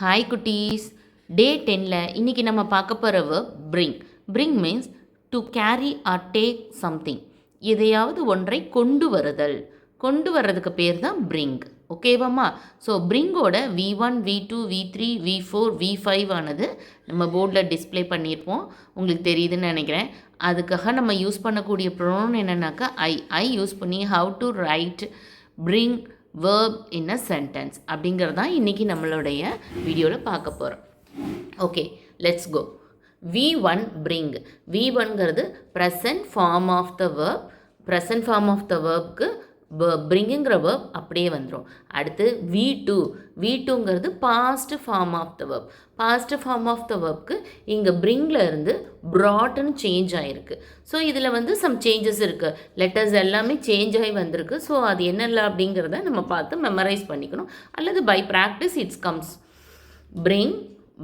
Hi குட்டீஸ். டே 10ல் இன்றைக்கி நம்ம பார்க்க போகிற verb bring. Bring means to carry or take something. எதையாவது ஒன்றை கொண்டு வருதல். கொண்டு வர்றதுக்கு பேர் தான் bring. ஓகேவாம்மா? So bringோட V1, V2, V3, V4, V5 ஆனது நம்ம போர்டில் டிஸ்பிளே பண்ணியிருப்போம். உங்களுக்கு தெரியுதுன்னு நினைக்கிறேன். அதுக்காக நம்ம யூஸ் பண்ணக்கூடிய ப்ரொனவுன் என்னென்னாக்கா ஐ யூஸ் பண்ணி how to right bring verb in a sentence அப்படிங்கிறது தான் இன்றைக்கி நம்மளுடைய வீடியோவில் பார்க்க போகிறோம். Okay, let's go. V1 bring. V1ங்கிறது present form of the verb. Present form of the வேர்ப்க்கு bringங்கிற verb அப்படியே வந்துடும். அடுத்து V2ங்கிறது past form of the verb. Past form of the வேர்ப்க்கு இங்கே bringல இருந்து brought-ன்னு சேஞ்ச் ஆகிருக்கு. ஸோ இதில் வந்து சம் சேஞ்சஸ் இருக்குது. லெட்டர்ஸ் எல்லாமே சேஞ்ச் ஆகி வந்திருக்கு. ஸோ அது என்னெல்லாம் அப்படிங்கிறத நம்ம பார்த்து மெமரைஸ் பண்ணிக்கணும். அல்லது by practice it's comes. bring,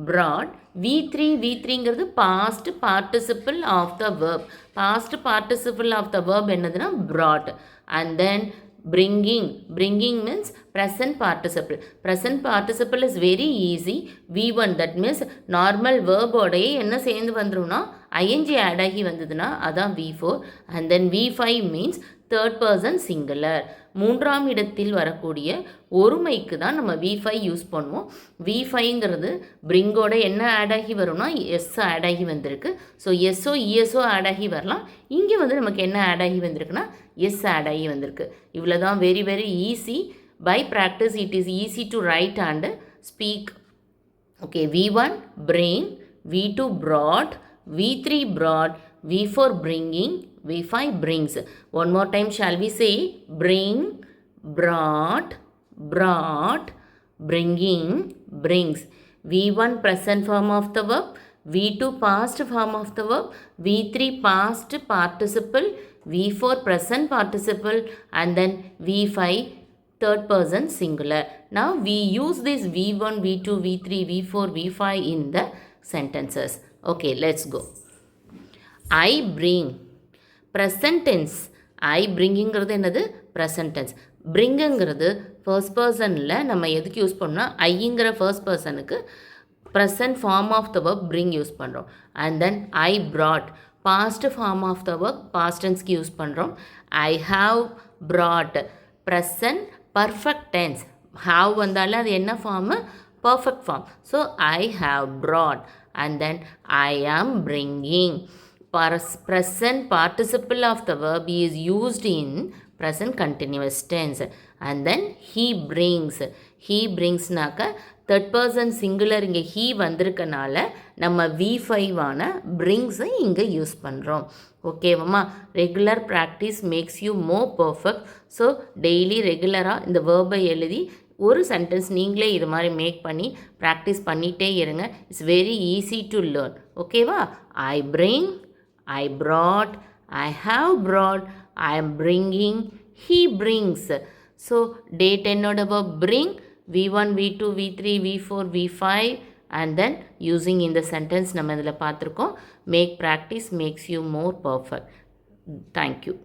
brought. V3ங்கிறது past participle of the verb. Past participle of the verb என்னதுன்னா brought. And then bringing means present participle. Present participle is very easy. V1 that means normal verb ஓடையே என்ன சேர்ந்து வந்துரும்னா ing add ஆகி வந்ததுன்னா அதான் V4. And then V5 means third person singular. மூன்றாம் இடத்தில் வரக்கூடிய ஒருமைக்கு தான் நம்ம V5 யூஸ் பண்ணுவோம். V5ங்கிறது bringோட என்ன ஆட் ஆகி வரும்னா எஸ் ஆட் ஆகி வந்திருக்கு. ஸோ எஸ்ஓ இஎஸ்ஓ ஆட் ஆகி வரலாம். இங்கே வந்து நமக்கு என்ன ஆட் ஆகி வந்திருக்குன்னா எஸ் ஆட் ஆகி வந்திருக்கு. இவ்வளோ தான். Very very easy. By practice it is easy to write and speak. Okay, V1 bring, V2 brought, V3 brought, V4 bringing, V5 brings. One more time shall we say? Bring, brought, bringing, brings. V1 present form of the verb, V2 past form of the verb, V3 past participle, V4 present participle, and then V5 third person singular. Now we use this V1, V2, V3, V4, V5 in the sentences. Okay, let's go. I bring. Present tense. I bringங்கிறது என்னது? Present tense. bringங்கிறது first பர்சனில் நம்ம எதுக்கு use பண்ணோம்னா ஐங்கிற first பர்சனுக்கு present form of the verb bring use பண்ணுறோம். And then I brought past form of the verb past tenseக்கு யூஸ் பண்ணுறோம். I have brought present perfect tense. Have வந்தாலும் அது என்ன form? Perfect form. So I have brought. And then I am bringing. Present participle of the verb is used in present continuous tense. And then he brings. He bringsனாக்க third person singular இங்கே he வந்திருக்கனால நம்ம V5 ஆன brings-ஐ இங்கே use பண்ணுறோம். ஓகேவாம்மா? Regular practice makes you more perfect. So daily ரெகுலராக இந்த வேர்பை எழுதி ஒரு சென்டென்ஸ் நீங்களே இது மாதிரி மேக் பண்ணி ப்ராக்டிஸ் பண்ணிகிட்டே இருங்க. It's very easy to learn. ஓகேவா? ஐ bring, I brought, I have brought, I am bringing, he brings. So day 10 oda verb bring, V1, V2, V3, V4, V5 and then using in the sentence நம்ம இதில் பார்த்துருக்கோம். Make practice makes you more perfect. Thank you.